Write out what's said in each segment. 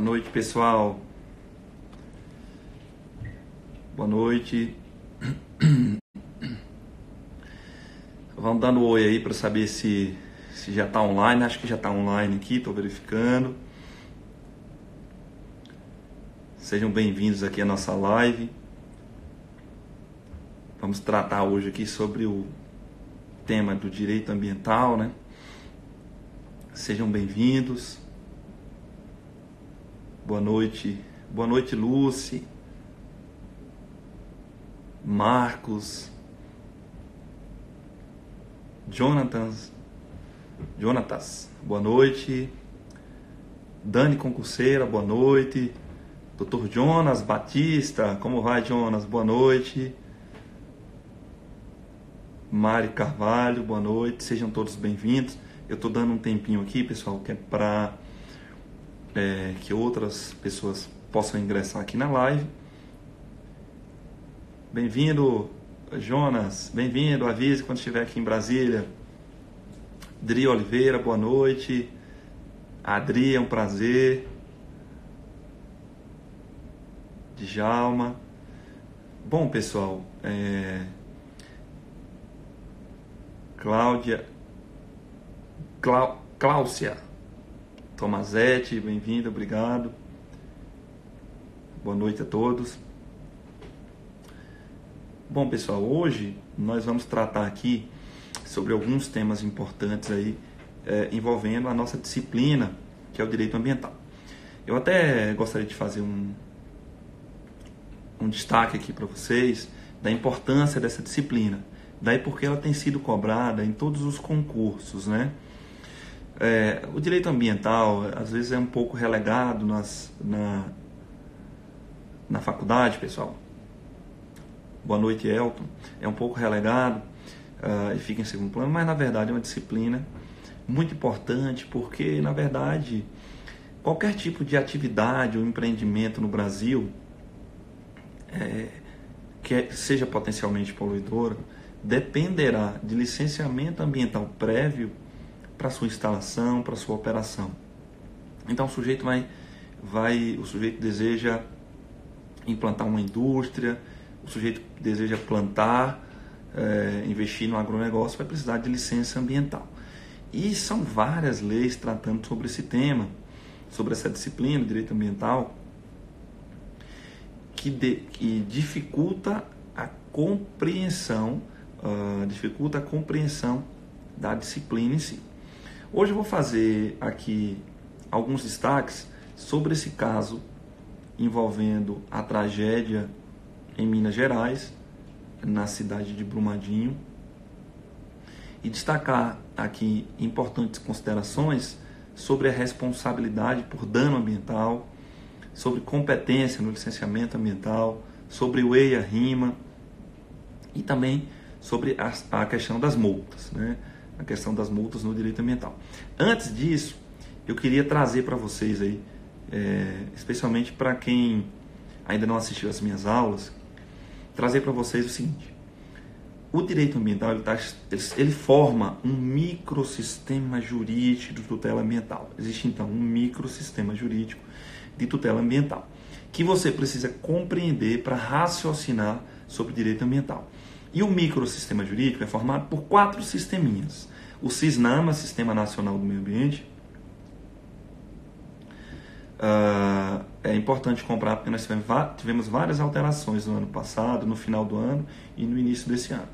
Boa noite, pessoal. Boa noite. Vamos dando um oi aí para saber se já está online. Acho que já está online aqui, estou verificando. Sejam bem-vindos aqui à nossa live. Vamos tratar hoje aqui sobre o tema do direito ambiental, né? Sejam bem-vindos. Boa noite, Lúcia, Marcos, Jonatas, boa noite, Dani Concurseira, boa noite, Dr. Jonas Batista, como vai, Jonas? Boa noite, Mari Carvalho, boa noite, sejam todos bem-vindos. Eu estou dando um tempinho aqui, pessoal, que é para que outras pessoas possam ingressar aqui na live. Bem-vindo, Jonas, bem-vindo, avise quando estiver aqui em Brasília. Dri Oliveira, boa noite. Adri, é um prazer. Djalma. Bom, pessoal, Cláudia Tomazetti, bem-vinda, obrigado. Boa noite a todos. Bom, pessoal, hoje nós vamos tratar aqui sobre alguns temas importantes aí envolvendo a nossa disciplina, que é o direito ambiental. Eu até gostaria de fazer um destaque aqui para vocês da importância dessa disciplina, daí porque ela tem sido cobrada em todos os concursos, né? O direito ambiental às vezes é um pouco relegado na faculdade, pessoal. Boa noite, Elton. É um pouco relegado e fica em segundo plano, mas na verdade é uma disciplina muito importante, porque na verdade qualquer tipo de atividade ou empreendimento no Brasil que seja potencialmente poluidora dependerá de licenciamento ambiental prévio para sua instalação, para sua operação. Então o sujeito deseja implantar uma indústria, o sujeito deseja plantar, investir no agronegócio, vai precisar de licença ambiental. E são várias leis tratando sobre esse tema, sobre essa disciplina, direito ambiental, que dificulta a compreensão da disciplina em si. Hoje eu vou fazer aqui alguns destaques sobre esse caso envolvendo a tragédia em Minas Gerais, na cidade de Brumadinho, e destacar aqui importantes considerações sobre a responsabilidade por dano ambiental, sobre competência no licenciamento ambiental, sobre o EIA-RIMA e também sobre a questão das multas, né? A questão das multas no direito ambiental. Antes disso, eu queria trazer para vocês aí, especialmente para quem ainda não assistiu às minhas aulas, trazer para vocês o seguinte: o direito ambiental ele forma um microsistema jurídico de tutela ambiental. Existe então um microsistema jurídico de tutela ambiental que você precisa compreender para raciocinar sobre direito ambiental. E o microsistema jurídico é formado por 4 sisteminhas. O SISNAMA, Sistema Nacional do Meio Ambiente, é importante comprar porque nós tivemos várias alterações no ano passado, no final do ano e no início desse ano.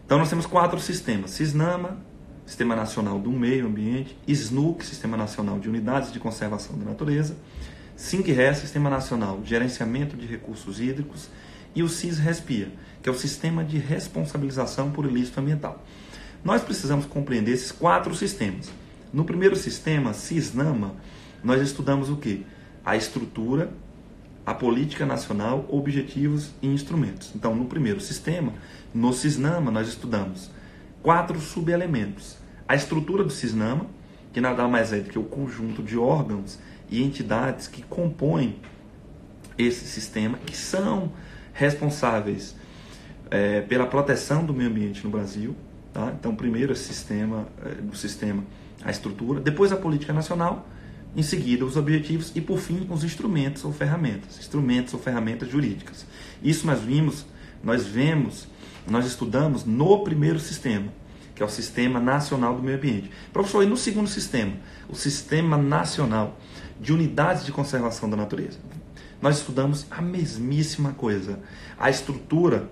Então nós temos 4 sistemas: SISNAMA, Sistema Nacional do Meio Ambiente; SNUC, Sistema Nacional de Unidades de Conservação da Natureza; SINCRE, Sistema Nacional de Gerenciamento de Recursos Hídricos; e o SISRESPIA, que é o Sistema de Responsabilização por Ilícito Ambiental. Nós precisamos compreender esses 4 sistemas. No primeiro sistema, SISNAMA, nós estudamos o quê? A estrutura, a política nacional, objetivos e instrumentos. Então, no primeiro sistema, no SISNAMA, nós estudamos 4 subelementos. A estrutura do SISNAMA, que nada mais é do que o conjunto de órgãos e entidades que compõem esse sistema, que são responsáveis pela proteção do meio ambiente no Brasil. Tá? Então, primeiro o sistema, a estrutura, depois a política nacional, Em seguida, os objetivos e, por fim, os instrumentos ou ferramentas jurídicas. Isso nós estudamos no primeiro sistema, que é o Sistema Nacional do Meio Ambiente. Professor, e no segundo sistema, o Sistema Nacional de Unidades de Conservação da Natureza? Nós estudamos a mesmíssima coisa. A estrutura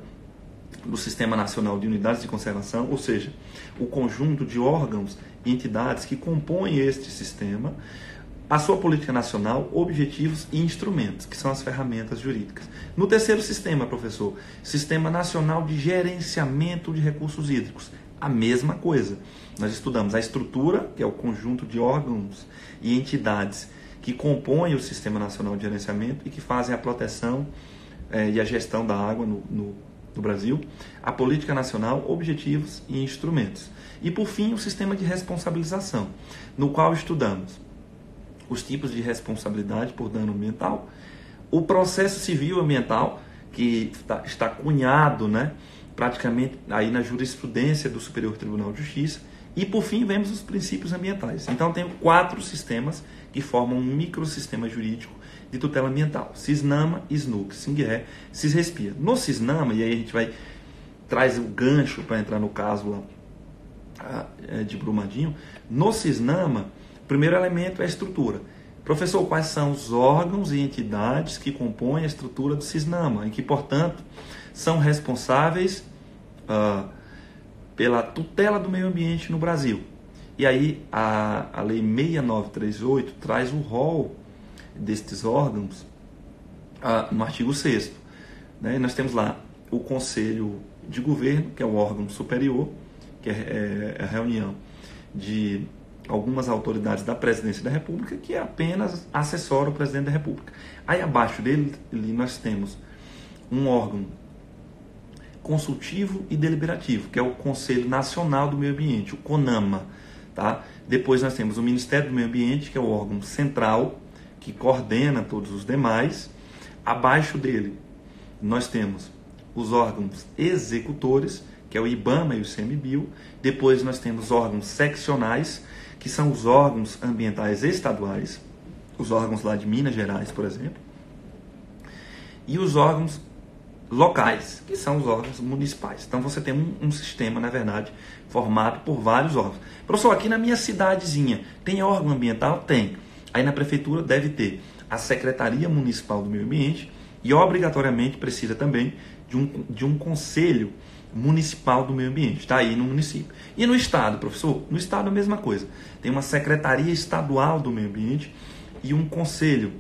do Sistema Nacional de Unidades de Conservação, ou seja, o conjunto de órgãos e entidades que compõem este sistema, a sua política nacional, objetivos e instrumentos, que são as ferramentas jurídicas. No terceiro sistema, professor, Sistema Nacional de Gerenciamento de Recursos Hídricos, a mesma coisa. Nós estudamos a estrutura, que é o conjunto de órgãos e entidades que compõem o Sistema Nacional de Gerenciamento e que fazem a proteção e a gestão da água no Brasil, a política nacional, objetivos e instrumentos. E, por fim, o sistema de responsabilização, no qual estudamos os tipos de responsabilidade por dano ambiental, o processo civil ambiental, que está cunhado, praticamente aí na jurisprudência do Superior Tribunal de Justiça, e, por fim, vemos os princípios ambientais. Então, tenho 4 sistemas que formam um microsistema jurídico de tutela ambiental: Cisnama, SNUC, SINGRE, CISRESPIA. No Cisnama, e aí a gente traz o gancho para entrar no caso lá de Brumadinho. No Cisnama, o primeiro elemento é a estrutura. Professor, quais são os órgãos e entidades que compõem a estrutura do Cisnama e que, portanto, são responsáveis pela tutela do meio ambiente no Brasil? E aí a Lei 6938 traz o rol destes órgãos no artigo 6º. Nós temos lá o Conselho de Governo, que é o órgão superior, que é a reunião de algumas autoridades da Presidência da República, que apenas assessora o Presidente da República. Aí abaixo dele nós temos um órgão consultivo e deliberativo, que é o Conselho Nacional do Meio Ambiente, o CONAMA. Tá? Depois nós temos o Ministério do Meio Ambiente, que é o órgão central, que coordena todos os demais. Abaixo dele nós temos os órgãos executores, que é o IBAMA e o ICMBio. Depois nós temos órgãos seccionais, que são os órgãos ambientais estaduais, os órgãos lá de Minas Gerais, por exemplo. E os órgãos locais, que são os órgãos municipais. Então você tem um sistema, na verdade, formado por vários órgãos. Professor, aqui na minha cidadezinha, tem órgão ambiental? Tem. Aí na prefeitura deve ter a Secretaria Municipal do Meio Ambiente e obrigatoriamente precisa também de um Conselho Municipal do Meio Ambiente, está aí no município. E no Estado, professor? No Estado a mesma coisa. Tem uma Secretaria Estadual do Meio Ambiente e um Conselho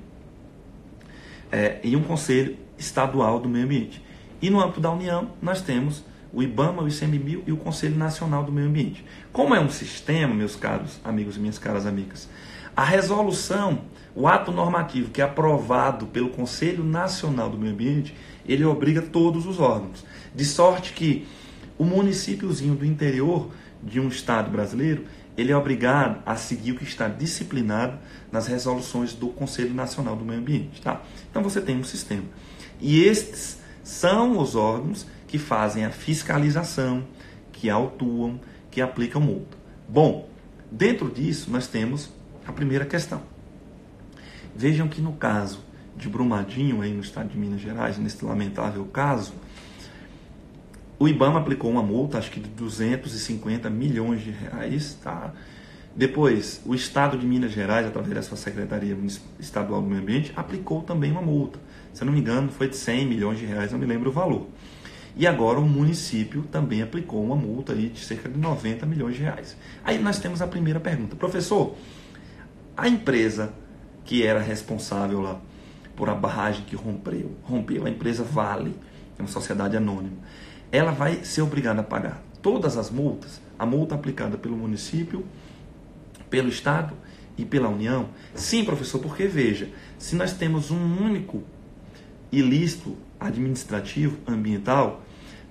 Estadual do Meio Ambiente. E no âmbito da União, nós temos o IBAMA, o ICMBio e o Conselho Nacional do Meio Ambiente. Como é um sistema, meus caros amigos e minhas caras amigas, a resolução, o ato normativo que é aprovado pelo Conselho Nacional do Meio Ambiente, ele obriga todos os órgãos. De sorte que o municípiozinho do interior de um estado brasileiro, ele é obrigado a seguir o que está disciplinado nas resoluções do Conselho Nacional do Meio Ambiente. Tá? Então você tem um sistema. E estes são os órgãos que fazem a fiscalização, que autuam, que aplicam multa. Bom, dentro disso nós temos a primeira questão. Vejam que no caso de Brumadinho, aí no estado de Minas Gerais, nesse lamentável caso, o IBAMA aplicou uma multa, acho que de 250 milhões de reais. Tá? Depois, o estado de Minas Gerais, através da sua Secretaria Estadual do Meio Ambiente, aplicou também uma multa. Se eu não me engano, foi de 100 milhões de reais, não me lembro o valor. E agora o município também aplicou uma multa aí de cerca de 90 milhões de reais. Aí nós temos a primeira pergunta. Professor, a empresa que era responsável lá por a barragem que rompeu, a empresa Vale, é uma sociedade anônima, ela vai ser obrigada a pagar todas as multas, a multa aplicada pelo município, pelo Estado e pela União? Sim, professor, porque veja, se nós temos um único ilícito administrativo ambiental,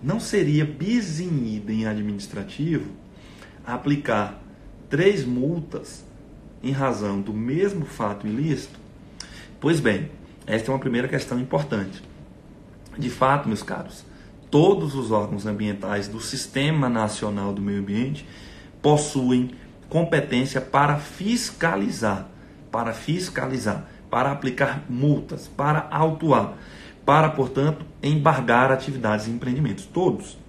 não seria bis in idem administrativo aplicar 3 multas em razão do mesmo fato ilícito? Pois bem, esta é uma primeira questão importante. De fato, meus caros, todos os órgãos ambientais do Sistema Nacional do Meio Ambiente possuem competência para fiscalizar para fiscalizar, para aplicar multas, para autuar, para, portanto, embargar atividades e empreendimentos. Todos.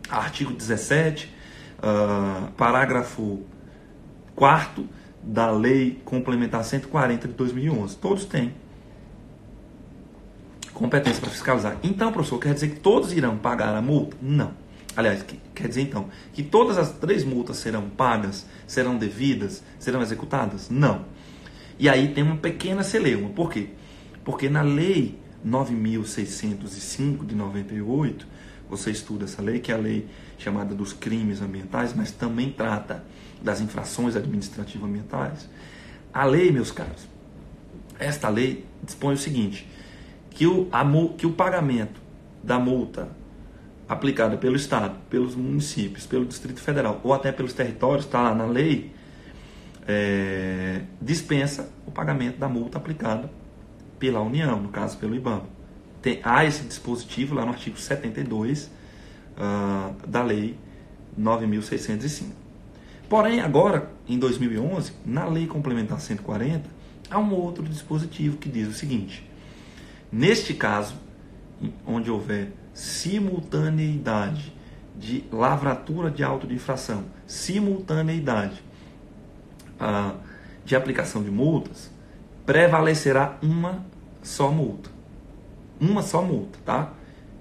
Artigo 17, parágrafo 4º da Lei Complementar 140 de 2011. Todos têm competência para fiscalizar. Então, professor, quer dizer que todos irão pagar a multa? Não. Aliás, quer dizer então que todas as 3 multas serão pagas, serão devidas, serão executadas? Não. E aí tem uma pequena celeuma. Por quê? Porque na Lei 9.605 de 98, você estuda essa lei, que é a lei chamada dos crimes ambientais, mas também trata das infrações administrativas ambientais. A lei, meus caros, esta lei dispõe o seguinte, que o pagamento da multa aplicada pelo Estado, pelos municípios, pelo Distrito Federal ou até pelos territórios, está lá na lei, dispensa o pagamento da multa aplicada pela União, no caso pelo IBAMA. Há esse dispositivo lá no artigo 72 da Lei 9.605. Porém, agora, em 2011, na Lei Complementar 140, há um outro dispositivo que diz o seguinte: neste caso, onde houver simultaneidade de lavratura de auto de infração, simultaneidade de aplicação de multas, prevalecerá uma só multa. Uma só multa, tá?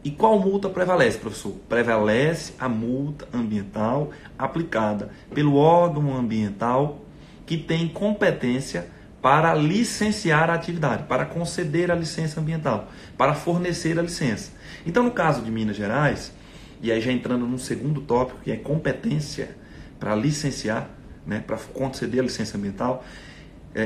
E qual multa prevalece, professor? Prevalece a multa ambiental aplicada pelo órgão ambiental que tem competência para licenciar a atividade, para conceder a licença ambiental, para fornecer a licença. Então, no caso de Minas Gerais, e aí já entrando num segundo tópico, que é competência para licenciar, né, para conceder a licença ambiental,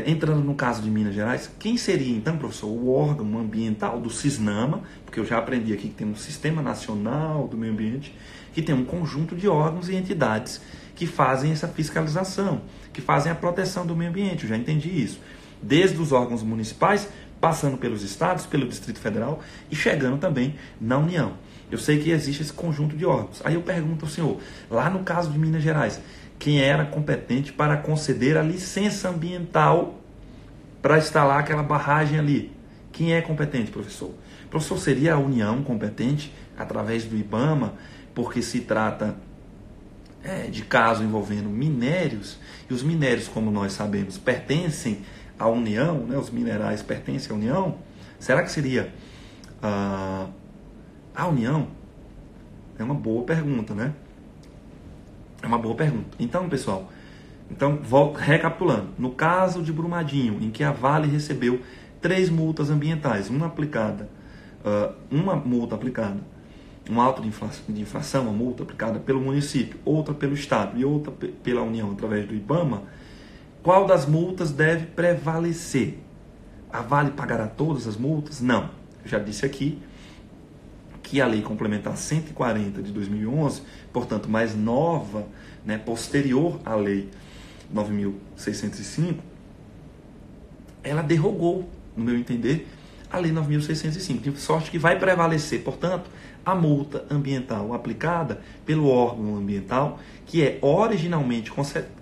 entrando no caso de Minas Gerais, quem seria então, professor, o órgão ambiental do CISNAMA, porque eu já aprendi aqui que tem um Sistema Nacional do Meio Ambiente, que tem um conjunto de órgãos e entidades que fazem essa fiscalização, que fazem a proteção do meio ambiente, eu já entendi isso. Desde os órgãos municipais, passando pelos estados, pelo Distrito Federal e chegando também na União. Eu sei que existe esse conjunto de órgãos. Aí eu pergunto ao senhor, lá no caso de Minas Gerais, quem era competente para conceder a licença ambiental para instalar aquela barragem ali? Quem é competente, professor? Professor, seria a União competente através do IBAMA, porque se trata de caso envolvendo minérios, e os minérios, como nós sabemos, pertencem à União, né? Os minerais pertencem à União. Será que seria a União? É uma boa pergunta, né? É uma boa pergunta. Então, pessoal, recapitulando. No caso de Brumadinho, em que a Vale recebeu 3 multas ambientais, uma multa aplicada, um auto de infração, uma multa aplicada pelo município, outra pelo Estado e outra pela União através do IBAMA, qual das multas deve prevalecer? A Vale pagará todas as multas? Não. Eu já disse aqui que a Lei Complementar 140 de 2011, portanto mais nova, né, posterior à Lei 9.605, ela derrogou, no meu entender, a Lei 9.605, de sorte que vai prevalecer, portanto, a multa ambiental aplicada pelo órgão ambiental, que é originalmente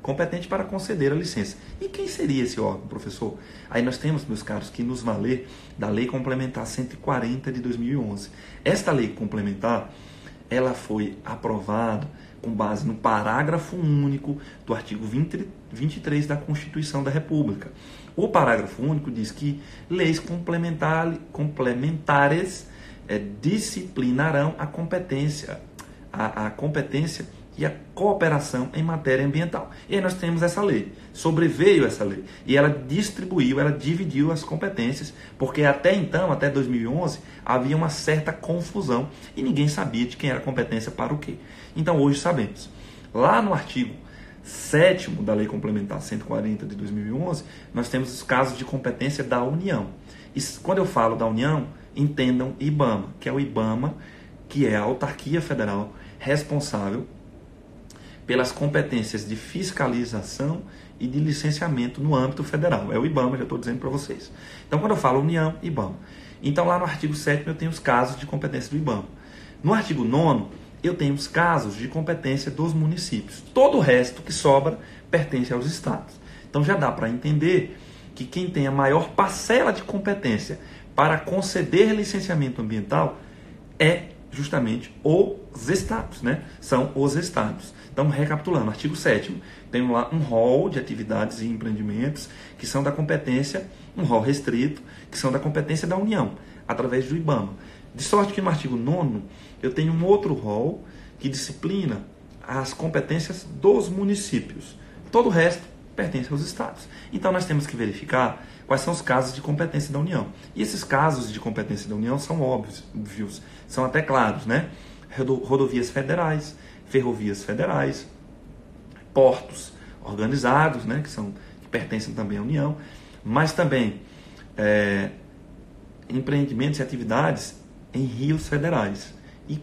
competente para conceder a licença. E quem seria esse órgão, professor? Aí nós temos, meus caros, que nos valer da Lei Complementar 140 de 2011. Esta lei complementar, ela foi aprovada com base no parágrafo único do artigo 23 da Constituição da República. O parágrafo único diz que leis complementares disciplinarão a competência e a cooperação em matéria ambiental. E aí nós temos essa lei, sobreveio essa lei, e ela dividiu as competências, porque até então, até 2011, havia uma certa confusão e ninguém sabia de quem era competência para o quê. Então hoje sabemos. Lá no artigo 7º da Lei Complementar 140 de 2011, nós temos os casos de competência da União. E quando eu falo da União, entendam IBAMA, que é o IBAMA, que é a autarquia federal responsável pelas competências de fiscalização e de licenciamento no âmbito federal. É o IBAMA, já estou dizendo para vocês. Então, quando eu falo União, IBAMA. Então, lá no artigo 7º eu tenho os casos de competência do IBAMA. No artigo 9º, eu tenho os casos de competência dos municípios. Todo o resto que sobra pertence aos estados. Então, Então já dá para entender que quem tem a maior parcela de competência para conceder licenciamento ambiental é justamente os estados, né? São os estados. Então, recapitulando, artigo 7º, tem lá um rol de atividades e empreendimentos que são da competência, um rol restrito, que são da competência da União, através do IBAMA. De sorte que no artigo 9º, eu tenho um outro rol que disciplina as competências dos municípios. Todo o resto pertence aos estados. Então, nós temos que verificar quais são os casos de competência da União. E esses casos de competência da União são óbvios, são até claros, né? Rodovias federais, ferrovias federais, portos organizados, né? que pertencem também à União, mas também empreendimentos e atividades em rios federais. E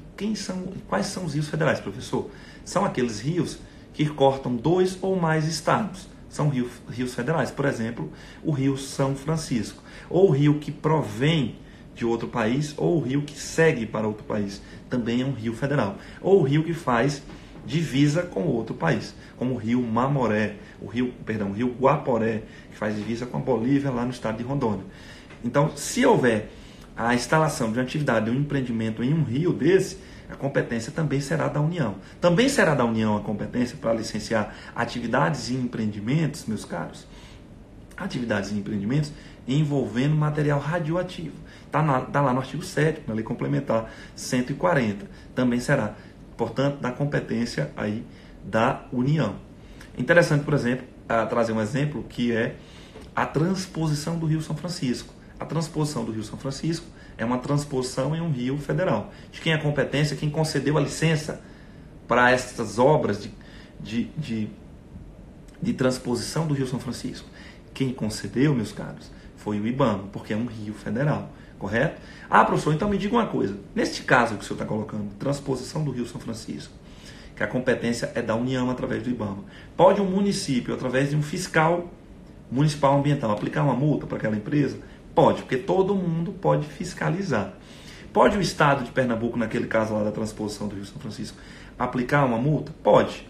quais são os rios federais, professor? São aqueles rios que cortam 2 ou mais estados. São rios federais, por exemplo, o Rio São Francisco, ou o rio que provém de outro país, ou o rio que segue para outro país, também é um rio federal, ou o rio que faz divisa com outro país, como o rio Mamoré, o rio Guaporé, que faz divisa com a Bolívia, lá no estado de Rondônia. Então, se houver a instalação de uma atividade, de um empreendimento em um rio desse, a competência também será da União. Também será da União a competência para licenciar atividades e empreendimentos, meus caros. Atividades e empreendimentos envolvendo material radioativo. Está lá no artigo 7º, na Lei Complementar 140. Também será, portanto, da competência aí da União. Interessante, por exemplo, trazer um exemplo que é a transposição do Rio São Francisco. A transposição do Rio São Francisco é uma transposição em um rio federal. De quem é a competência, quem concedeu a licença para essas obras de transposição do Rio São Francisco. Quem concedeu, meus caros, foi o IBAMA, porque é um rio federal, correto? Ah, professor, então me diga uma coisa. Neste caso que o senhor está colocando, transposição do Rio São Francisco, que a competência é da União através do IBAMA, pode um município, através de um fiscal municipal ambiental, aplicar uma multa para aquela empresa? Pode, porque todo mundo pode fiscalizar. Pode o Estado de Pernambuco, naquele caso lá da transposição do Rio São Francisco, aplicar uma multa? Pode,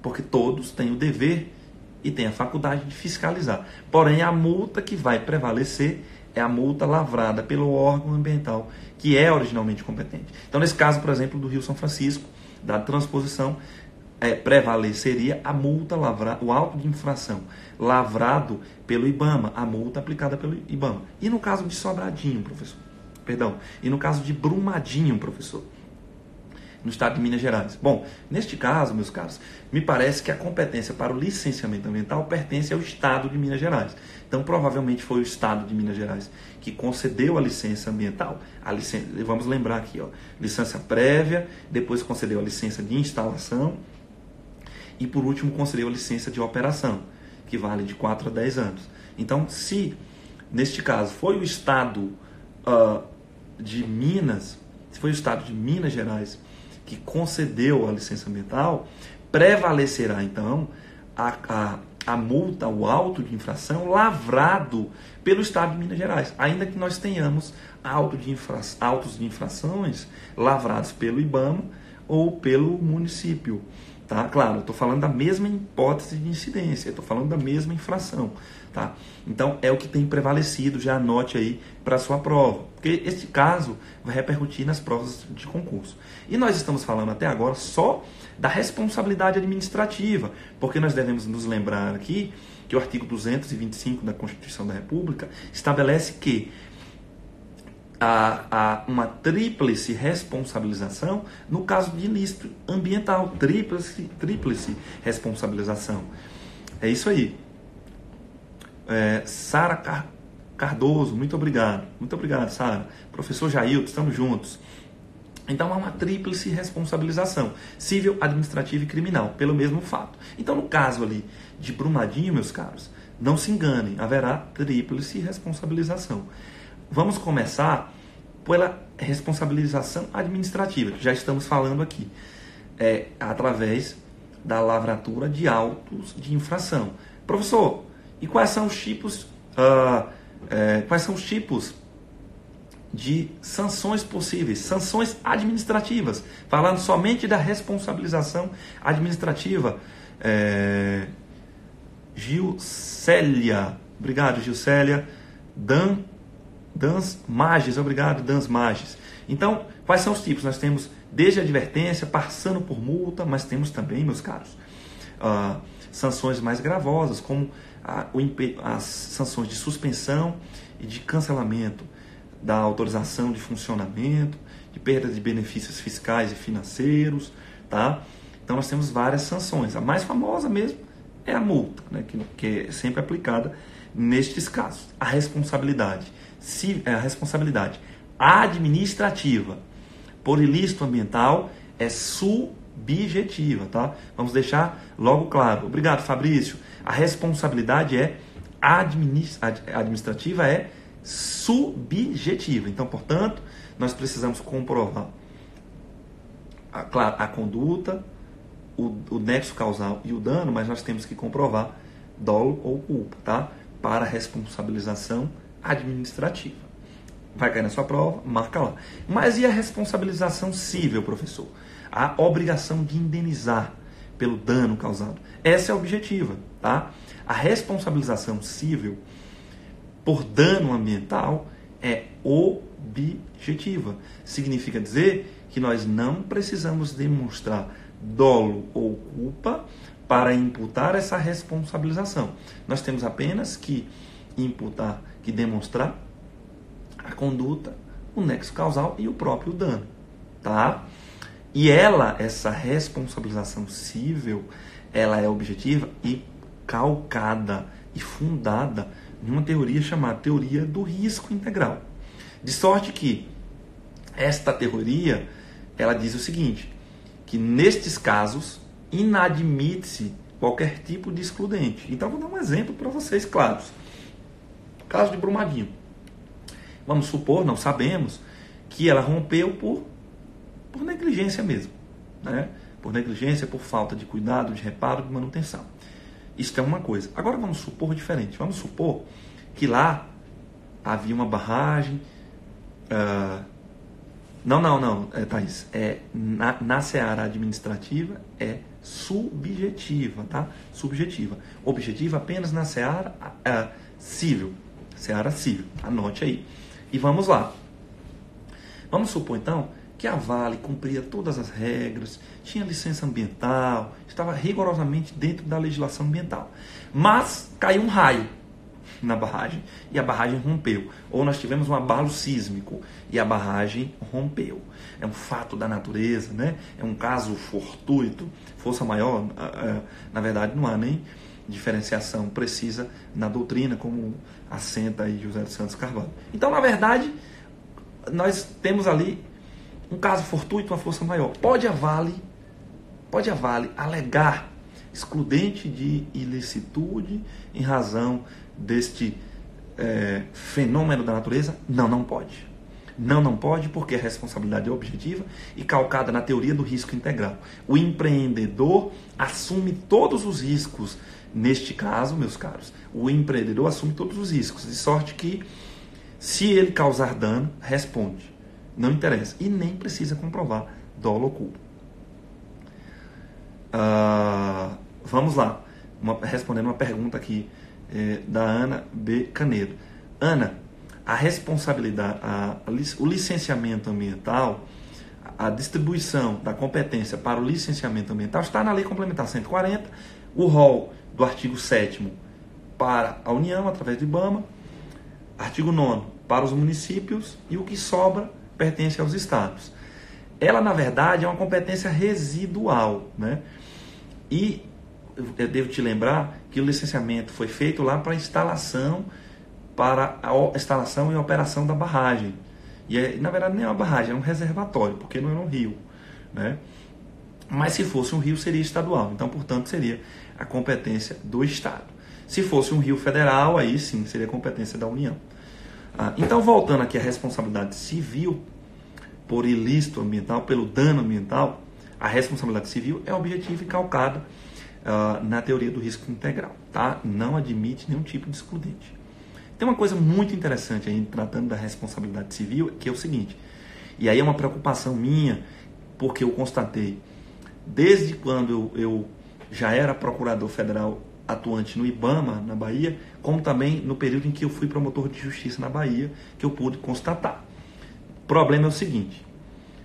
porque todos têm o dever e têm a faculdade de fiscalizar. Porém, a multa que vai prevalecer é a multa lavrada pelo órgão ambiental, que é originalmente competente. Então, nesse caso, por exemplo, do Rio São Francisco, da transposição, prevaleceria a multa lavrada, o auto de infração lavrado pelo IBAMA, a multa aplicada pelo IBAMA. E no caso de Sobradinho, professor? Perdão, e no caso de Brumadinho, professor? No estado de Minas Gerais. Bom, neste caso, meus caros, me parece que a competência para o licenciamento ambiental pertence ao estado de Minas Gerais. Então, provavelmente foi o estado de Minas Gerais que concedeu a licença ambiental. Vamos lembrar aqui, ó, licença prévia, depois concedeu a licença de instalação e, por último, concedeu a licença de operação, que vale de 4 a 10 anos. Então, se, neste caso, foi o estado de Minas, se foi o estado de Minas Gerais que concedeu a licença ambiental, prevalecerá, então, a multa, o auto de infração lavrado pelo estado de Minas Gerais, ainda que nós tenhamos autos de infrações lavrados pelo IBAMA ou pelo município. Tá? Claro, eu estou falando da mesma hipótese de incidência, estou falando da mesma infração. Tá? Então, é o que tem prevalecido, já anote aí para a sua prova, porque este caso vai repercutir nas provas de concurso. E nós estamos falando até agora só da responsabilidade administrativa, porque nós devemos nos lembrar aqui que o artigo 225 da Constituição da República estabelece que há uma tríplice responsabilização no caso de ilícito ambiental. Tríplice responsabilização. É isso aí. Sara Cardoso, muito obrigado. Muito obrigado, Sara. Professor Jailton, estamos juntos. Então há uma tríplice responsabilização, civil, administrativa e criminal, pelo mesmo fato. Então, no caso ali de Brumadinho, meus caros, não se enganem, haverá tríplice responsabilização. Vamos começar pela responsabilização administrativa, que já estamos falando aqui, através da lavratura de autos de infração. Professor, e quais são os tipos de sanções possíveis? Sanções administrativas, falando somente da responsabilização administrativa. Gilcélia. Obrigado, Gilcélia. Dans Mages. Obrigado, Dans Mages. Então, quais são os tipos? Nós temos desde advertência, passando por multa, mas temos também, meus caros, sanções mais gravosas, como as sanções de suspensão e de cancelamento da autorização de funcionamento, de perda de benefícios fiscais e financeiros, tá? Então nós temos várias sanções. A mais famosa mesmo é a multa, né, que é sempre aplicada nestes casos. A responsabilidade administrativa por ilícito ambiental é subjetiva, tá? Vamos deixar logo claro. Obrigado, Fabrício. A responsabilidade administrativa é subjetiva. Então, portanto, nós precisamos comprovar a conduta, o nexo causal e o dano, mas nós temos que comprovar dolo ou culpa, tá? Para responsabilização administrativa. Vai cair na sua prova, marca lá. Mas e a responsabilização civil, professor? A obrigação de indenizar pelo dano causado. Essa é a objetiva, tá? A responsabilização civil por dano ambiental é objetiva. Significa dizer que nós não precisamos demonstrar dolo ou culpa para imputar essa responsabilização. Nós temos apenas que demonstrar a conduta, o nexo causal e o próprio dano, tá? E essa responsabilização civil, ela é objetiva e calcada e fundada em uma teoria chamada teoria do risco integral. De sorte que esta teoria, ela diz o seguinte, que nestes casos inadmite-se qualquer tipo de excludente. Então vou dar um exemplo para vocês claros. O caso de Brumadinho. Vamos supor, não sabemos, que ela rompeu por negligência mesmo, né? Por negligência, por falta de cuidado, de reparo, de manutenção. Isso é uma coisa. Agora vamos supor diferente. Vamos supor que lá havia uma barragem. Não, Thaís. Na seara administrativa é subjetiva, tá? Subjetiva. Objetiva apenas na seara civil. Seara civil. Anote aí. E vamos lá. Vamos supor então que a Vale cumpria todas as regras, tinha licença ambiental, estava rigorosamente dentro da legislação ambiental. Mas caiu um raio na barragem e a barragem rompeu. Ou nós tivemos um abalo sísmico e a barragem rompeu. É um fato da natureza, né? É um caso fortuito, força maior. Na verdade, não há nem diferenciação precisa na doutrina, como assenta aí José dos Santos Carvalho. Então, na verdade, nós temos ali um caso fortuito, uma força maior. Pode a Vale alegar excludente de ilicitude em razão deste fenômeno da natureza? Não pode. Não pode, porque a responsabilidade é objetiva e calcada na teoria do risco integral. O empreendedor assume todos os riscos. Neste caso, meus caros, o empreendedor assume todos os riscos, de sorte que, se ele causar dano, responde. Não interessa. E nem precisa comprovar dolo ou culpa. Vamos lá. Respondendo uma pergunta aqui da Ana B. Canedo. Ana, a responsabilidade, o licenciamento ambiental, a distribuição da competência para o licenciamento ambiental está na Lei Complementar 140, o rol do artigo 7º para a União, através do IBAMA, artigo 9º para os municípios e o que sobra pertence aos estados. Ela, na verdade, é uma competência residual, né? E eu devo te lembrar que o licenciamento foi feito lá para a instalação e operação da barragem. E, na verdade, nem é uma barragem, é um reservatório, porque não é um rio, né? Mas se fosse um rio, seria estadual. Então, portanto, seria a competência do Estado. Se fosse um rio federal, aí sim, seria a competência da União. Então, voltando aqui à responsabilidade civil por ilícito ambiental, pelo dano ambiental, a responsabilidade civil é objetiva e calcada na teoria do risco integral, tá? Não admite nenhum tipo de excludente. Tem uma coisa muito interessante aí, tratando da responsabilidade civil, que é o seguinte, e aí é uma preocupação minha, porque eu constatei, desde quando eu já era procurador federal atuante no IBAMA, na Bahia, como também no período em que eu fui promotor de justiça na Bahia, que eu pude constatar. O problema é o seguinte: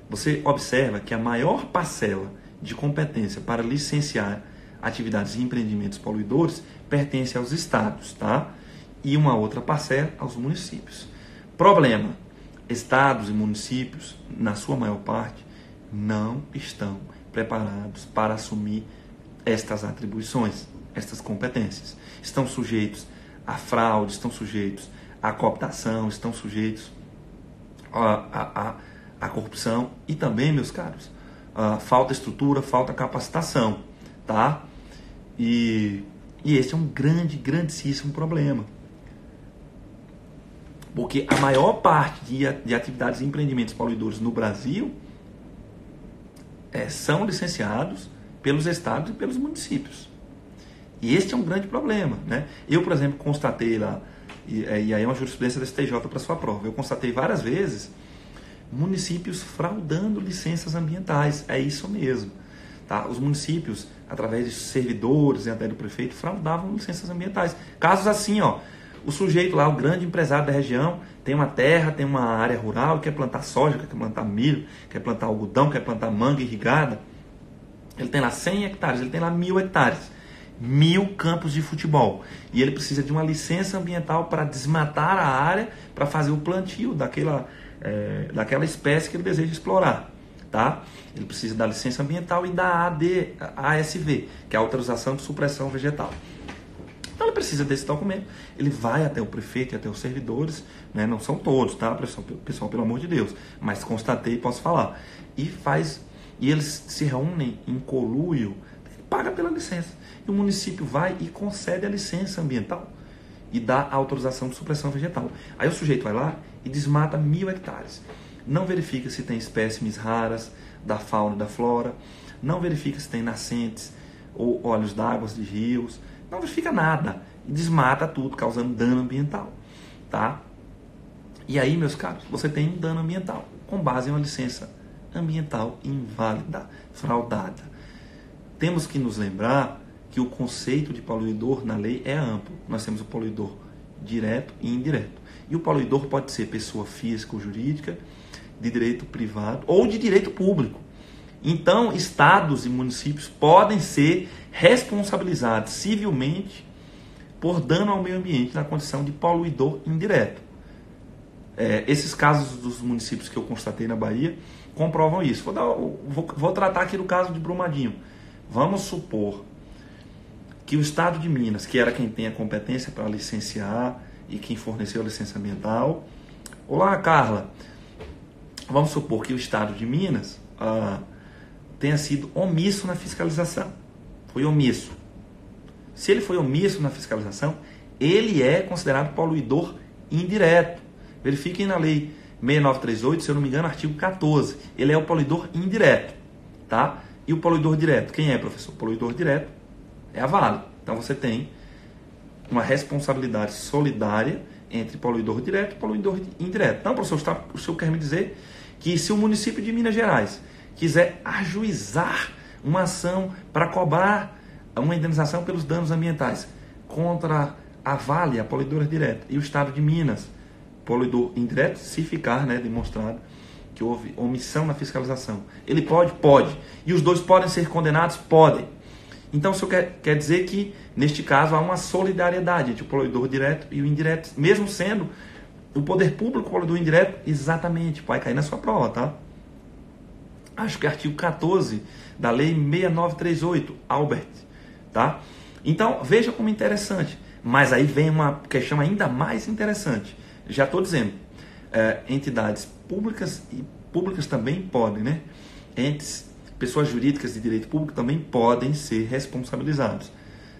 você observa que a maior parcela de competência para licenciar atividades e empreendimentos poluidores pertence aos estados, tá? E uma outra parcela aos municípios. Problema: estados e municípios, na sua maior parte, não estão preparados para assumir estas atribuições, estas competências. Estão sujeitos a fraude, estão sujeitos à cooptação, estão sujeitos à corrupção e também, meus caros, falta estrutura, falta capacitação, tá? E esse é um grandíssimo problema. Porque a maior parte de atividades e empreendimentos poluidores no Brasil são licenciados pelos estados e pelos municípios. E este é um grande problema, né? Eu, por exemplo, constatei lá, e aí é uma jurisprudência da STJ para sua prova, eu constatei várias vezes municípios fraudando licenças ambientais. É isso mesmo, tá? Os municípios, através de servidores e até do prefeito, fraudavam licenças ambientais. Casos assim, ó, o sujeito lá, o grande empresário da região, tem uma terra, tem uma área rural, quer plantar soja, quer plantar milho, quer plantar algodão, quer plantar manga irrigada. Ele tem lá 100 hectares, ele tem lá 1.000 hectares, 1.000 campos de futebol. E ele precisa de uma licença ambiental para desmatar a área, para fazer o plantio daquela espécie que ele deseja explorar, tá? Ele precisa da licença ambiental e da ASV, que é a autorização de supressão vegetal. Então ele precisa desse documento, ele vai até o prefeito e até os servidores, né? Não são todos, tá, pessoal, pelo amor de Deus, mas constatei e posso falar. E eles se reúnem em conluio, paga pela licença. E o município vai e concede a licença ambiental e dá a autorização de supressão vegetal. Aí o sujeito vai lá e desmata 1.000 hectares. Não verifica se tem espécimes raras da fauna e da flora, não verifica se tem nascentes ou olhos d'água de rios, não verifica nada e desmata tudo, causando dano ambiental, tá? E aí, meus caros, você tem um dano ambiental com base em uma licença ambiental inválida, fraudada. Temos que nos lembrar que o conceito de poluidor na lei é amplo. Nós temos o poluidor direto e indireto. E o poluidor pode ser pessoa física ou jurídica, de direito privado ou de direito público. Então, estados e municípios podem ser responsabilizados civilmente por dano ao meio ambiente na condição de poluidor indireto. Esses casos dos municípios que eu constatei na Bahia comprovam isso. Vou tratar aqui do caso de Brumadinho. Vamos supor que o Estado de Minas, que era quem tem a competência para licenciar e quem forneceu a licença ambiental. Olá, Carla. Vamos supor que o Estado de Minas tenha sido omisso na fiscalização. Foi omisso. Se ele foi omisso na fiscalização, ele é considerado poluidor indireto. Verifiquem na lei 6938, se eu não me engano, artigo 14. Ele é o poluidor indireto, tá? E o poluidor direto, quem é, professor? O poluidor direto é a Vale. Então você tem uma responsabilidade solidária entre poluidor direto e poluidor indireto. Então, professor, o senhor quer me dizer que se o município de Minas Gerais quiser ajuizar uma ação para cobrar uma indenização pelos danos ambientais contra a Vale, a poluidora direta, e o Estado de Minas, poluidor indireto, se ficar, né, demonstrado que houve omissão na fiscalização, ele pode? Pode. E os dois podem ser condenados? Podem. Então, o senhor quer dizer que, neste caso, há uma solidariedade entre o poluidor direto e o indireto, mesmo sendo o poder público o poluidor indireto? Exatamente, vai cair na sua prova, tá? Acho que é artigo 14 da lei 6938, Albert, tá? Então, veja como interessante. Mas aí vem uma questão ainda mais interessante. Já estou dizendo, entidades públicas e públicas também podem, né? Pessoas jurídicas de direito público também podem ser responsabilizados,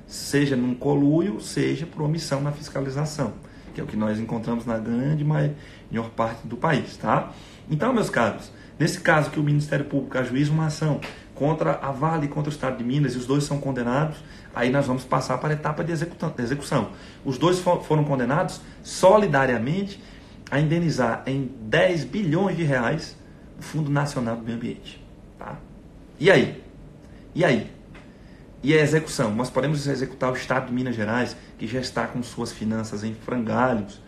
seja num conluio, seja por omissão na fiscalização, que é o que nós encontramos na grande maior parte do país, tá? Então, meus caros, nesse caso que o Ministério Público ajuiza uma ação contra a Vale e contra o Estado de Minas e os dois são condenados, aí nós vamos passar para a etapa de execução. Os dois foram condenados solidariamente a indenizar em 10 bilhões de reais o Fundo Nacional do Meio Ambiente, tá? E aí? E a execução, nós podemos executar o Estado de Minas Gerais, que já está com suas finanças em frangalhos.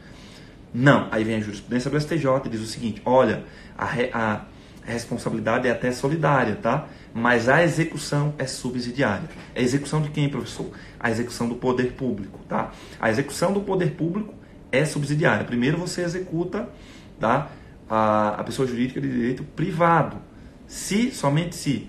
Não, aí vem a jurisprudência do STJ e diz o seguinte, olha, a responsabilidade é até solidária, tá? Mas a execução é subsidiária. A execução de quem, professor? A execução do poder público, tá? A execução do poder público é subsidiária. Primeiro você executa, tá, a pessoa jurídica de direito privado. Somente se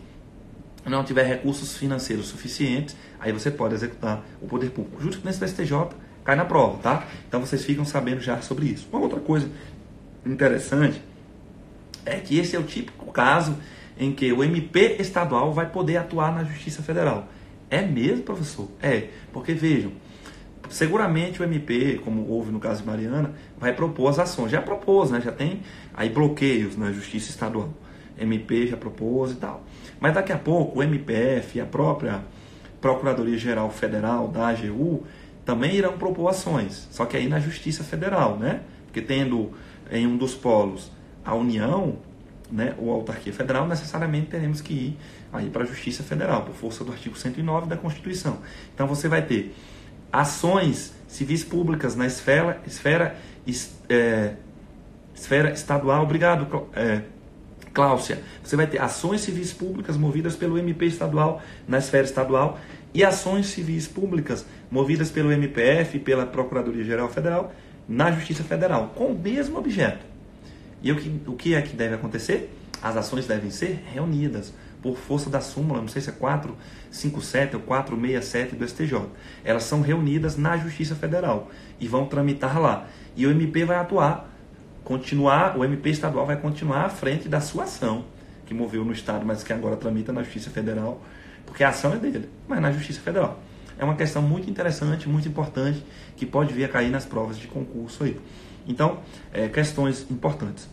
não tiver recursos financeiros suficientes, aí você pode executar o poder público. Jurisprudência do STJ cai na prova, tá? Então vocês ficam sabendo já sobre isso. Uma outra coisa interessante é que esse é o típico caso em que o MP estadual vai poder atuar na Justiça Federal. É mesmo, professor? É, porque vejam, seguramente o MP, como houve no caso de Mariana, vai propor as ações. Já propôs, né? Já tem aí bloqueios na Justiça Estadual. MP já propôs e tal. Mas daqui a pouco o MPF e a própria Procuradoria-Geral Federal da AGU também irão propor ações. Só que aí na Justiça Federal, né? Porque tendo em um dos polos a União, né, ou a autarquia federal, necessariamente teremos que ir aí para a Justiça Federal, por força do artigo 109 da Constituição. Então você vai ter ações civis públicas na esfera estadual. Obrigado, Cláudia. Você vai ter ações civis públicas movidas pelo MP estadual na esfera estadual e ações civis públicas movidas pelo MPF e pela Procuradoria-Geral Federal na Justiça Federal, com o mesmo objeto. E o que é que deve acontecer? As ações devem ser reunidas por força da súmula, não sei se é 457 ou 467 do STJ. Elas são reunidas na Justiça Federal e vão tramitar lá. E o MP vai o MP estadual vai continuar à frente da sua ação, que moveu no Estado, mas que agora tramita na Justiça Federal, porque a ação é dele, mas na Justiça Federal. É uma questão muito interessante, muito importante, que pode vir a cair nas provas de concurso aí. Então, questões importantes.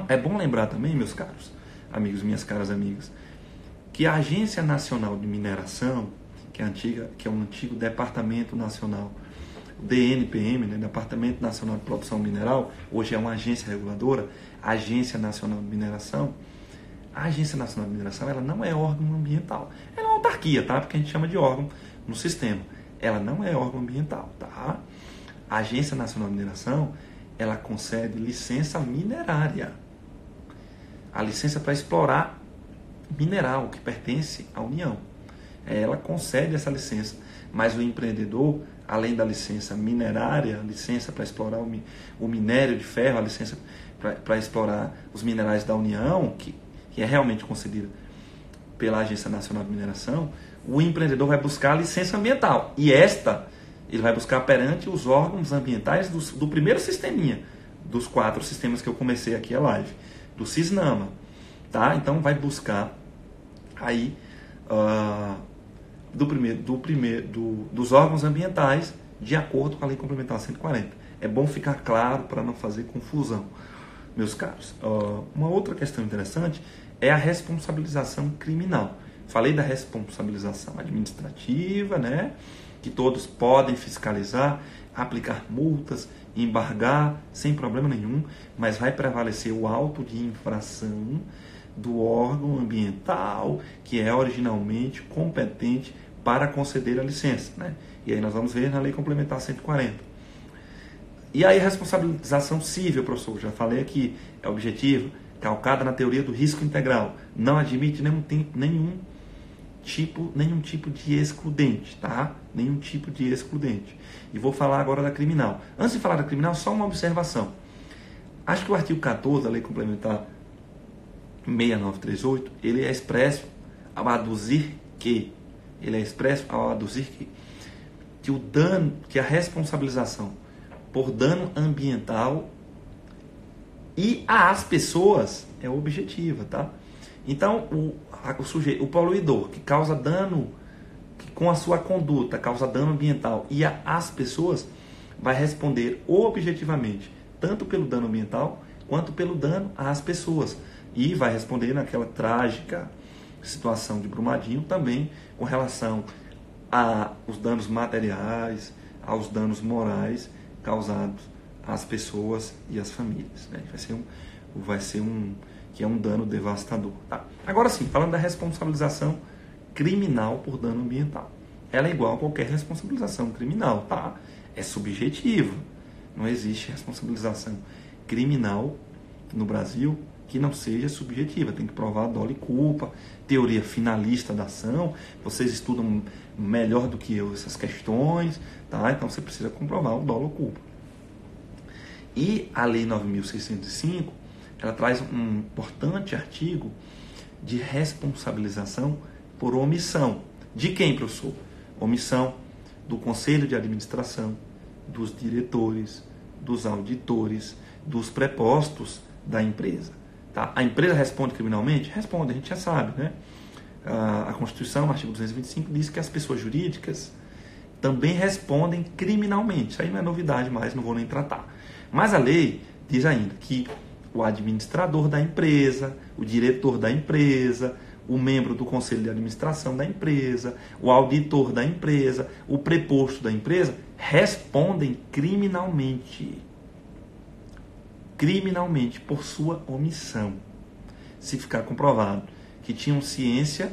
É bom lembrar também, meus caros amigos, minhas caras amigas, que a Agência Nacional de Mineração, que é um antigo Departamento Nacional, DNPM, né, Departamento Nacional de Produção Mineral, hoje é uma agência reguladora, a Agência Nacional de Mineração. A Agência Nacional de Mineração, ela não é órgão ambiental. Ela é uma autarquia, tá? Porque a gente chama de órgão no sistema. Ela não é órgão ambiental, tá? A Agência Nacional de Mineração, ela concede licença minerária. A licença para explorar mineral que pertence à União. Ela concede essa licença, mas o empreendedor, além da licença minerária, a licença para explorar o minério de ferro, a licença para explorar os minerais da União, que é realmente concedida pela Agência Nacional de Mineração, o empreendedor vai buscar a licença ambiental. E ele vai buscar perante os órgãos ambientais do primeiro sisteminha, dos 4 sistemas que eu comecei aqui a live, do CISNAMA, tá? Então vai buscar aí dos órgãos ambientais de acordo com a Lei Complementar 140. É bom ficar claro para não fazer confusão, meus caros. Uma outra questão interessante é a responsabilização criminal. Falei da responsabilização administrativa, né? Que todos podem fiscalizar, aplicar multas, embargar sem problema nenhum, mas vai prevalecer o auto de infração do órgão ambiental que é originalmente competente para conceder a licença, né? E aí nós vamos ver na Lei Complementar 140. E aí a responsabilização civil, professor, já falei aqui, é objetivo, calcada na teoria do risco integral, não admite nenhum tipo de excludente, tá? Nenhum tipo de excludente. E vou falar agora da criminal. Antes de falar da criminal, só uma observação. Acho que o artigo 14 da Lei Complementar 6938, ele é expresso ao aduzir que o dano, que a responsabilização por dano ambiental e às pessoas é objetiva, tá? Então, o poluidor que causa dano, que com a sua conduta causa dano ambiental e às pessoas, vai responder objetivamente, tanto pelo dano ambiental quanto pelo dano às pessoas. E vai responder naquela trágica situação de Brumadinho também com relação aos danos materiais, aos danos morais causados às pessoas e às famílias, né? Vai ser um dano devastador, tá? Agora sim, falando da responsabilização criminal por dano ambiental. Ela é igual a qualquer responsabilização criminal, tá? É subjetiva. Não existe responsabilização criminal no Brasil que não seja subjetiva. Tem que provar dolo e culpa, teoria finalista da ação. Vocês estudam melhor do que eu essas questões, tá? Então você precisa comprovar o dolo ou culpa. E a Lei 9.605, ela traz um importante artigo de responsabilização por omissão. De quem, professor? Omissão do Conselho de Administração, dos diretores, dos auditores, dos prepostos da empresa. Tá? A empresa responde criminalmente? Responde, a gente já sabe, né? A Constituição, artigo 225, diz que as pessoas jurídicas também respondem criminalmente. Isso aí não é novidade mais, não vou nem tratar. Mas a lei diz ainda que o administrador da empresa, o diretor da empresa, o membro do conselho de administração da empresa, o auditor da empresa, o preposto da empresa, respondem criminalmente. Criminalmente por sua omissão. Se ficar comprovado que tinham ciência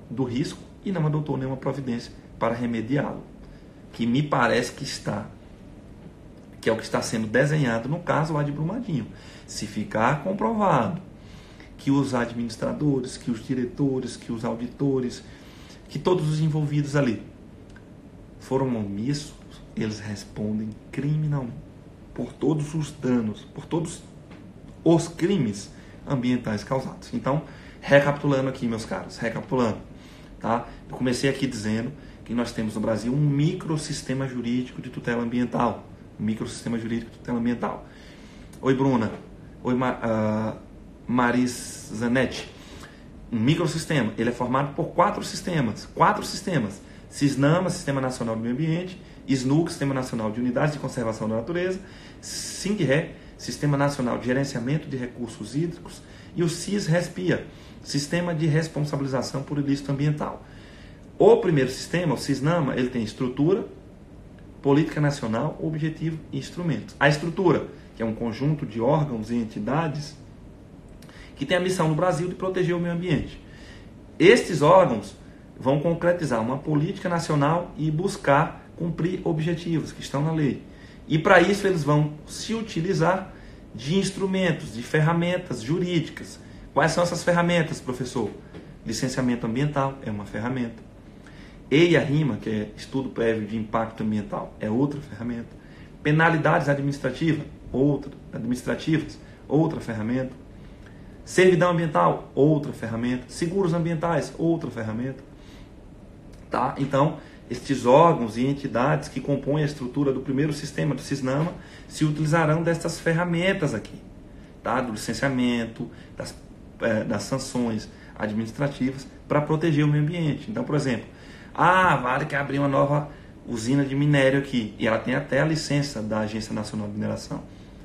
do risco e não adotou nenhuma providência para remediá-lo. Que me parece que é o que está sendo desenhado no caso lá de Brumadinho. Se ficar comprovado que os administradores, que os diretores, que os auditores, que todos os envolvidos ali foram omissos, eles respondem criminalmente por todos os danos, por todos os crimes ambientais causados. Então, recapitulando aqui, meus caros, tá? Eu comecei aqui dizendo que nós temos no Brasil um microsistema jurídico de tutela ambiental. Oi, Bruna. Oi, Maris Zanetti. Um microsistema, ele é formado por 4 sistemas. SISNAMA, Sistema Nacional do Meio Ambiente, SNUC, Sistema Nacional de Unidades de Conservação da Natureza, SINGRE, Sistema Nacional de Gerenciamento de Recursos Hídricos, e o SISRESPIA, Sistema de Responsabilização por Ilícito Ambiental. O primeiro sistema, o SISNAMA, ele tem estrutura, política nacional, objetivo e instrumentos. A estrutura, que é um conjunto de órgãos e entidades que tem a missão no Brasil de proteger o meio ambiente. Estes órgãos vão concretizar uma política nacional e buscar cumprir objetivos que estão na lei. E para isso eles vão se utilizar de instrumentos, de ferramentas jurídicas. Quais são essas ferramentas, professor? Licenciamento ambiental é uma ferramenta. EIA-RIMA, que é Estudo Prévio de Impacto Ambiental, é outra ferramenta. Penalidades administrativas, outra ferramenta. Servidão ambiental, outra ferramenta. Seguros ambientais, outra ferramenta. Tá? Então, estes órgãos e entidades que compõem a estrutura do primeiro sistema do SISNAMA se utilizarão dessas ferramentas aqui, tá? Do licenciamento, das sanções administrativas para proteger o meio ambiente. Então, por exemplo, a Vale quer abrir uma nova usina de minério aqui e ela tem até a licença da Agência Nacional de Mineração.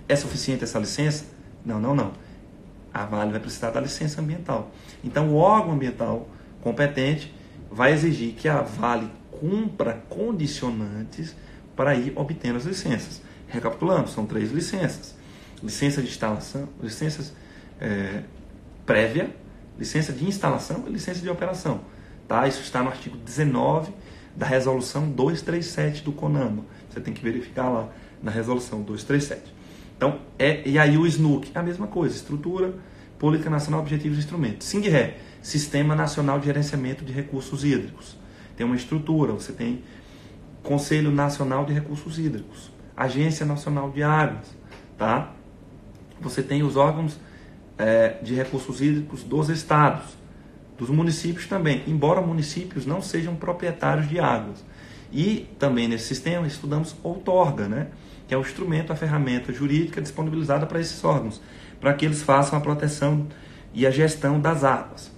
É suficiente essa licença? Não. A Vale vai precisar da licença ambiental. Então, o órgão ambiental competente vai exigir que a Vale cumpra condicionantes para ir obtendo as licenças. Recapitulando, são 3 licenças. Licença de instalação, licenças prévia, licença de instalação e licença de operação. Tá? Isso está no artigo 19 da resolução 237 do CONAMA. Você tem que verificar lá na resolução 237. Então, e aí o SNUC, a mesma coisa, estrutura, política nacional, objetivos e instrumentos. SINGRE, Sistema Nacional de Gerenciamento de Recursos Hídricos. Tem uma estrutura, você tem Conselho Nacional de Recursos Hídricos, Agência Nacional de Águas, tá? Você tem os órgãos de recursos hídricos dos estados, dos municípios também, embora municípios não sejam proprietários de águas. E também nesse sistema estudamos outorga, né? Que é o instrumento, a ferramenta jurídica disponibilizada para esses órgãos, para que eles façam a proteção e a gestão das águas.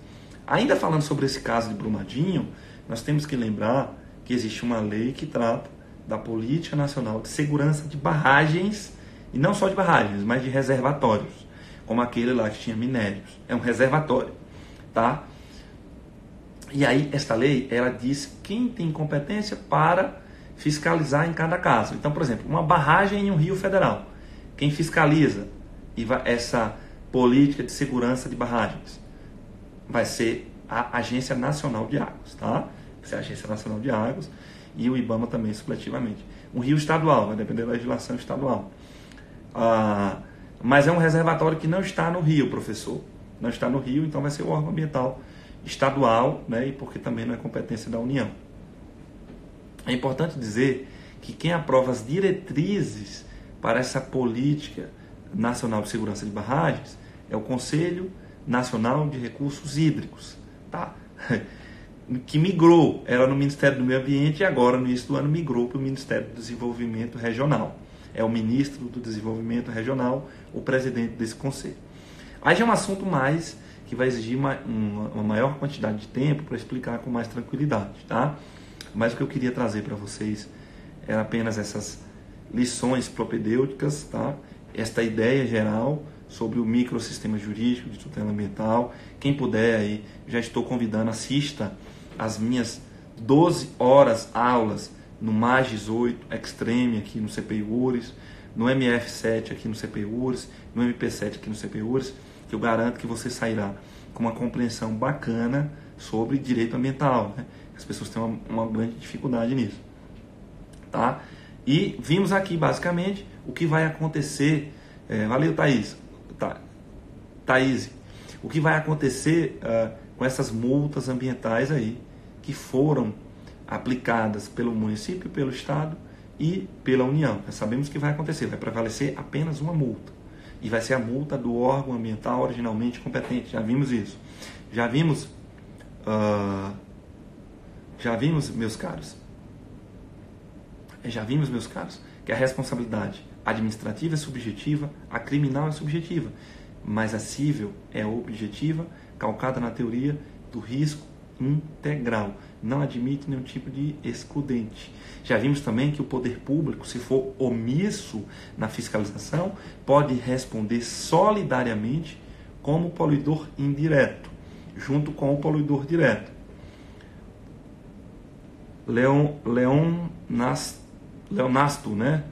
Ainda falando sobre esse caso de Brumadinho, nós temos que lembrar que existe uma lei que trata da Política Nacional de Segurança de Barragens, e não só de barragens, mas de reservatórios, como aquele lá que tinha minérios. É um reservatório, tá? E aí, esta lei, ela diz quem tem competência para fiscalizar em cada caso. Então, por exemplo, uma barragem em um rio federal. Quem fiscaliza essa política de segurança de barragens vai ser a Agência Nacional de Águas, tá? Vai ser a Agência Nacional de Águas e o IBAMA também, supletivamente. Um rio estadual, vai depender da legislação estadual. Mas é um reservatório que não está no rio, professor. Não está no rio, então vai ser o órgão ambiental estadual, né? E porque também não é competência da União. É importante dizer que quem aprova as diretrizes para essa política nacional de segurança de barragens é o Conselho Nacional de Recursos Hídricos, tá? Que migrou, era no Ministério do Meio Ambiente e agora, no início do ano, migrou para o Ministério do Desenvolvimento Regional. É o ministro do Desenvolvimento Regional, o presidente desse conselho. Aí já é um assunto mais que vai exigir uma maior quantidade de tempo para explicar com mais tranquilidade, tá? Mas o que eu queria trazer para vocês era apenas essas lições propedêuticas, tá? Esta ideia geral sobre o microsistema jurídico de tutela ambiental. Quem puder aí, já estou convidando, assista as minhas 12 horas aulas no MAGES 8 Extreme aqui no CPI URES, no MF7 aqui no CPI URES, no MP7 aqui no CPI URES, que eu garanto que você sairá com uma compreensão bacana sobre direito ambiental, né? As pessoas têm uma grande dificuldade nisso, tá? E vimos aqui basicamente o que vai acontecer. Valeu, Thaís. Thaís, o que vai acontecer com essas multas ambientais aí que foram aplicadas pelo município, pelo estado e pela União. Nós sabemos que vai acontecer, vai prevalecer apenas uma multa. E vai ser a multa do órgão ambiental originalmente competente. Já vimos isso. Já vimos, meus caros, que a responsabilidade administrativa é subjetiva, a criminal é subjetiva, mas a cível é objetiva, calcada na teoria do risco integral. Não admite nenhum tipo de excludente. Já vimos também que o poder público, se for omisso na fiscalização, pode responder solidariamente como poluidor indireto, junto com o poluidor direto. Leonasto, né?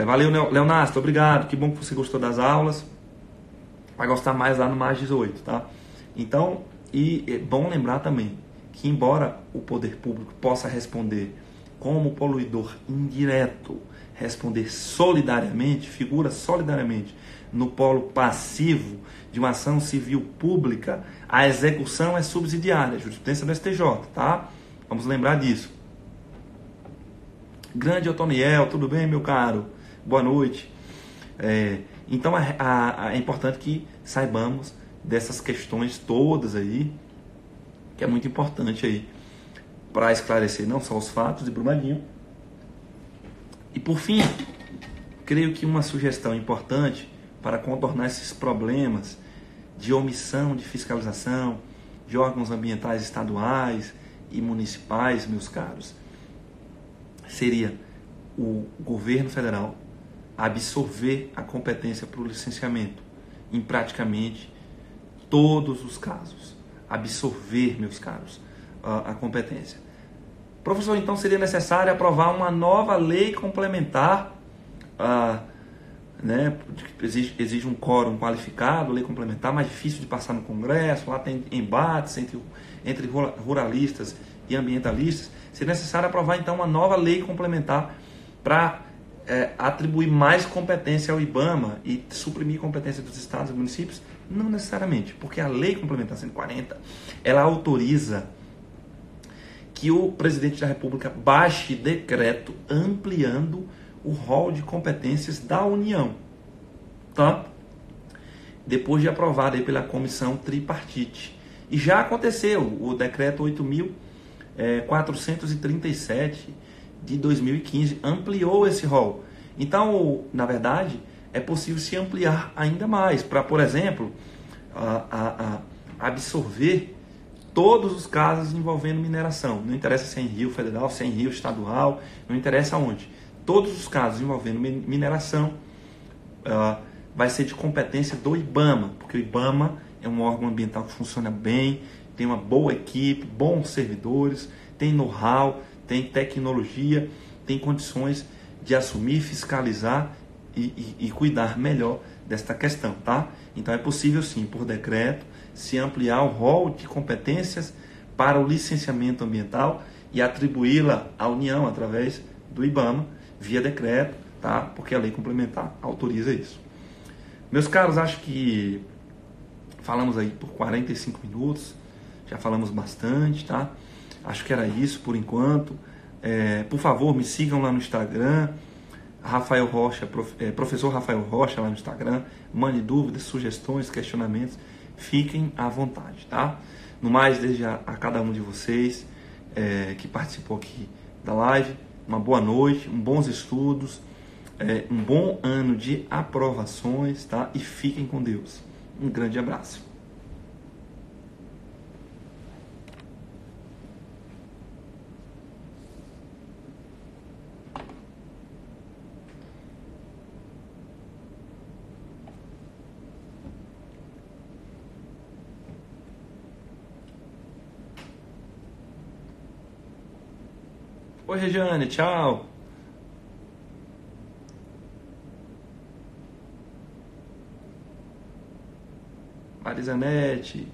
Valeu, Leonasto, obrigado. Que bom que você gostou das aulas. Vai gostar mais lá no MAGES 8, tá? Então, e é bom lembrar também que, embora o poder público possa responder como poluidor indireto, responder solidariamente, figura solidariamente no polo passivo de uma ação civil pública, a execução é subsidiária, jurisprudência do STJ, tá? Vamos lembrar disso. Grande Otoniel, tudo bem, meu caro? Boa noite. Então é importante que saibamos dessas questões todas aí, que é muito importante aí para esclarecer não só os fatos de Brumadinho. E por fim, creio que uma sugestão importante para contornar esses problemas de omissão de fiscalização de órgãos ambientais estaduais e municipais, meus caros, seria o governo federal absorver a competência para o licenciamento em praticamente todos os casos. Absorver, meus caros, a competência. Professor, então seria necessário aprovar uma nova lei complementar, né? Exige um quórum qualificado, lei complementar, mais difícil de passar no Congresso, lá tem embates entre ruralistas e ambientalistas. Seria necessário aprovar então uma nova lei complementar para atribuir mais competência ao IBAMA e suprimir competência dos estados e municípios? Não necessariamente, porque a lei complementar 140, ela autoriza que o presidente da República baixe decreto ampliando o rol de competências da União, tá? Depois de aprovado aí pela comissão tripartite. E já aconteceu, o decreto 8.437 de 2015 ampliou esse rol. Então, na verdade, é possível se ampliar ainda mais, para, por exemplo, absorver todos os casos envolvendo mineração. Não interessa se é em rio federal, se é em rio estadual, não interessa onde. Todos os casos envolvendo mineração vai ser de competência do IBAMA, porque o IBAMA é um órgão ambiental que funciona bem, tem uma boa equipe, bons servidores, tem know-how, tem tecnologia, tem condições de assumir, fiscalizar e cuidar melhor desta questão, tá? Então é possível sim, por decreto, se ampliar o rol de competências para o licenciamento ambiental e atribuí-la à União através do IBAMA, via decreto, tá? Porque a lei complementar autoriza isso. Meus caros, acho que falamos aí por 45 minutos, já falamos bastante, tá? Acho que era isso por enquanto. Por favor, me sigam lá no Instagram, Rafael Rocha, professor Rafael Rocha lá no Instagram. Mande dúvidas, sugestões, questionamentos, fiquem à vontade, tá? No mais, desde a cada um de vocês que participou aqui da live, uma boa noite, bons estudos, um bom ano de aprovações, tá? E fiquem com Deus. Um grande abraço. Oi, Regiane, tchau. Marizanete.